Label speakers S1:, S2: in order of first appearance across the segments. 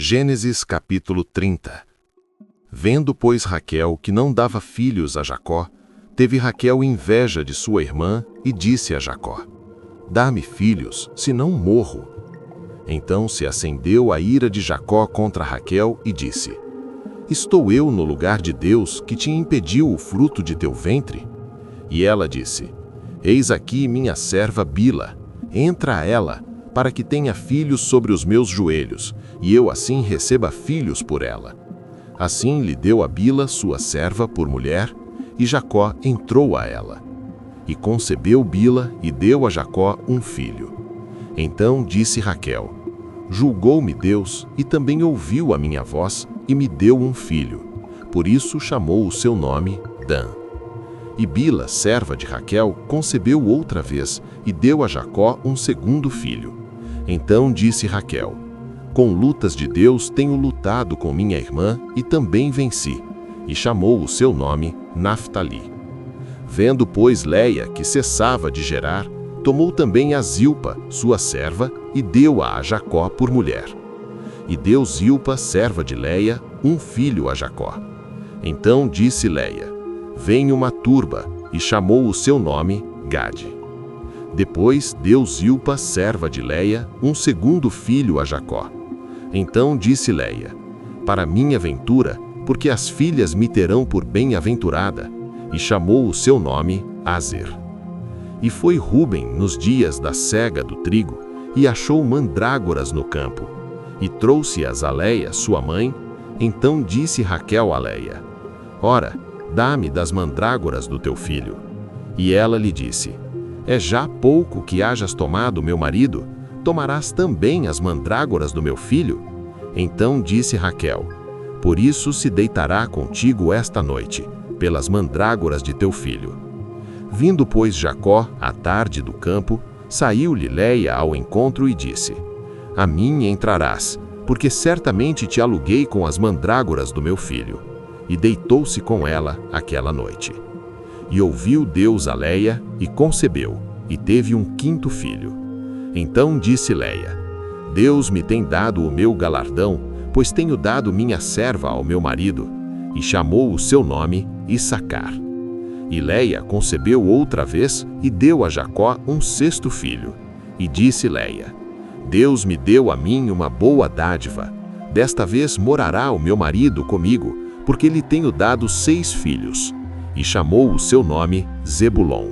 S1: Gênesis capítulo 30. Vendo, pois, Raquel que não dava filhos a Jacó, teve Raquel inveja de sua irmã e disse a Jacó: Dá-me filhos, senão morro. Então se acendeu a ira de Jacó contra Raquel e disse: Estou eu no lugar de Deus que te impediu o fruto de teu ventre? E ela disse: Eis aqui minha serva Bila, entra ela, para que tenha filhos sobre os meus joelhos, e eu assim receba filhos por ela. Assim lhe deu a Bila, sua serva, por mulher, e Jacó entrou a ela. E concebeu Bila, e deu a Jacó um filho. Então disse Raquel: Julgou-me Deus, e também ouviu a minha voz, e me deu um filho. Por isso chamou o seu nome Dan. E Bila, serva de Raquel, concebeu outra vez, e deu a Jacó um segundo filho. Então disse Raquel: Com lutas de Deus tenho lutado com minha irmã, e também venci. E chamou o seu nome Naftali. Vendo, pois, Leia que cessava de gerar, tomou também a Zilpa, sua serva, e deu-a a Jacó por mulher. E deu Zilpa, serva de Leia, um filho a Jacó. Então disse Leia: Vem uma turba, e chamou o seu nome Gade. Depois deu Zilpa, serva de Leia, um segundo filho a Jacó. Então disse Leia: Para minha ventura, porque as filhas me terão por bem-aventurada, e chamou o seu nome Azer. E foi Ruben nos dias da cega do trigo, e achou mandrágoras no campo, e trouxe-as a Leia, sua mãe. Então disse Raquel a Leia: Ora, dá-me das mandrágoras do teu filho. E ela lhe disse: É já pouco que hajas tomado meu marido? Tomarás também as mandrágoras do meu filho? Então disse Raquel: Por isso se deitará contigo esta noite, pelas mandrágoras de teu filho. Vindo, pois, Jacó, à tarde do campo, saiu-lhe Leia ao encontro e disse: A mim entrarás, porque certamente te aluguei com as mandrágoras do meu filho. E deitou-se com ela aquela noite. E ouviu Deus a Leia, e concebeu, e teve um quinto filho. Então disse Leia: Deus me tem dado o meu galardão, pois tenho dado minha serva ao meu marido. E chamou o seu nome Issacar. E Leia concebeu outra vez, e deu a Jacó um sexto filho. E disse Leia: Deus me deu a mim uma boa dádiva. Desta vez morará o meu marido comigo, porque lhe tenho dado 6 filhos. E chamou o seu nome Zebulon.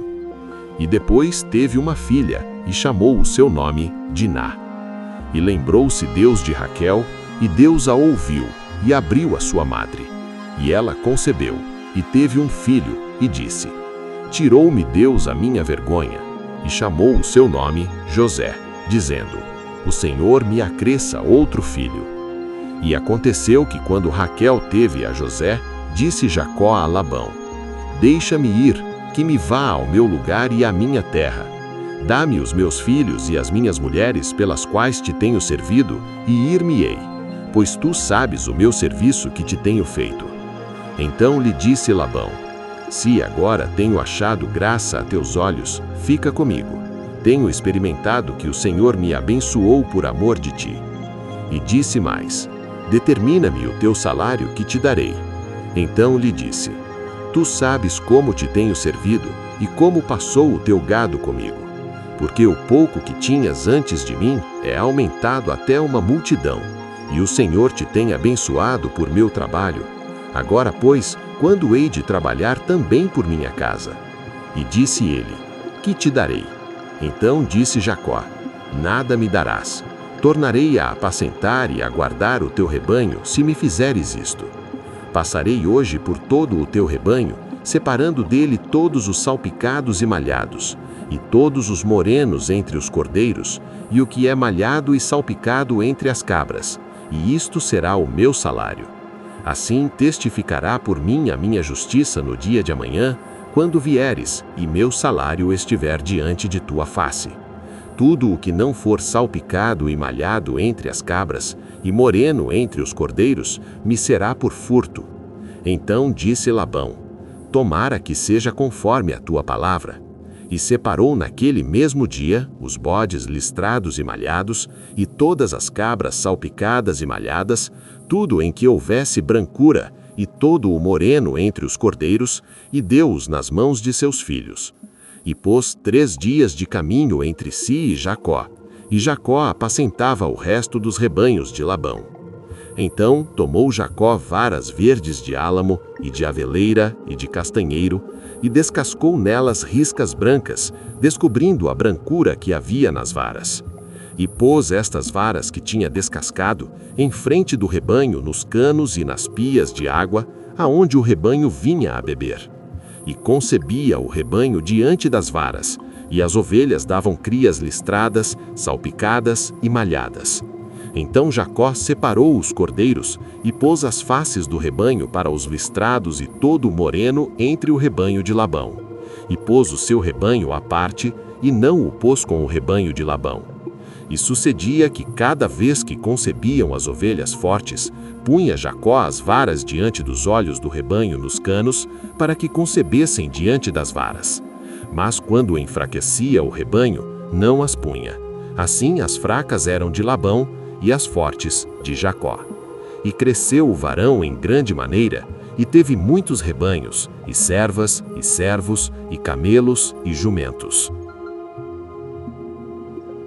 S1: E depois teve uma filha, e chamou o seu nome Diná. E lembrou-se Deus de Raquel, e Deus a ouviu, e abriu a sua madre. E ela concebeu, e teve um filho, e disse: Tirou-me Deus a minha vergonha. E chamou o seu nome José, dizendo: O Senhor me acresça outro filho. E aconteceu que quando Raquel teve a José, disse Jacó a Labão: Deixa-me ir, que me vá ao meu lugar e à minha terra. Dá-me os meus filhos e as minhas mulheres pelas quais te tenho servido, e ir-me-ei, pois tu sabes o meu serviço que te tenho feito. Então lhe disse Labão: Se agora tenho achado graça a teus olhos, fica comigo. Tenho experimentado que o Senhor me abençoou por amor de ti. E disse mais: Determina-me o teu salário que te darei. Então lhe disse: Tu sabes como te tenho servido, e como passou o teu gado comigo. Porque o pouco que tinhas antes de mim é aumentado até uma multidão, e o Senhor te tem abençoado por meu trabalho. Agora, pois, quando hei de trabalhar também por minha casa? E disse ele: Que te darei? Então disse Jacó: Nada me darás. Tornarei a apacentar e a guardar o teu rebanho, se me fizeres isto. Passarei hoje por todo o teu rebanho, separando dele todos os salpicados e malhados, e todos os morenos entre os cordeiros, e o que é malhado e salpicado entre as cabras, e isto será o meu salário. Assim testificará por mim a minha justiça no dia de amanhã, quando vieres, e meu salário estiver diante de tua face. Tudo o que não for salpicado e malhado entre as cabras, e moreno entre os cordeiros, me será por furto. Então disse Labão: Tomara que seja conforme a tua palavra. E separou naquele mesmo dia os bodes listrados e malhados, e todas as cabras salpicadas e malhadas, tudo em que houvesse brancura, e todo o moreno entre os cordeiros, e deu-os nas mãos de seus filhos. E pôs 3 dias de caminho entre si e Jacó apacentava o resto dos rebanhos de Labão. Então tomou Jacó varas verdes de álamo, e de aveleira, e de castanheiro, e descascou nelas riscas brancas, descobrindo a brancura que havia nas varas. E pôs estas varas que tinha descascado em frente do rebanho nos canos e nas pias de água, aonde o rebanho vinha a beber. E concebia o rebanho diante das varas, e as ovelhas davam crias listradas, salpicadas e malhadas. Então Jacó separou os cordeiros e pôs as faces do rebanho para os listrados e todo o moreno entre o rebanho de Labão. E pôs o seu rebanho à parte, e não o pôs com o rebanho de Labão. E sucedia que cada vez que concebiam as ovelhas fortes, punha Jacó as varas diante dos olhos do rebanho nos canos, para que concebessem diante das varas. Mas quando enfraquecia o rebanho, não as punha. Assim as fracas eram de Labão, e as fortes de Jacó. E cresceu o varão em grande maneira, e teve muitos rebanhos, e servas, e servos, e camelos, e jumentos.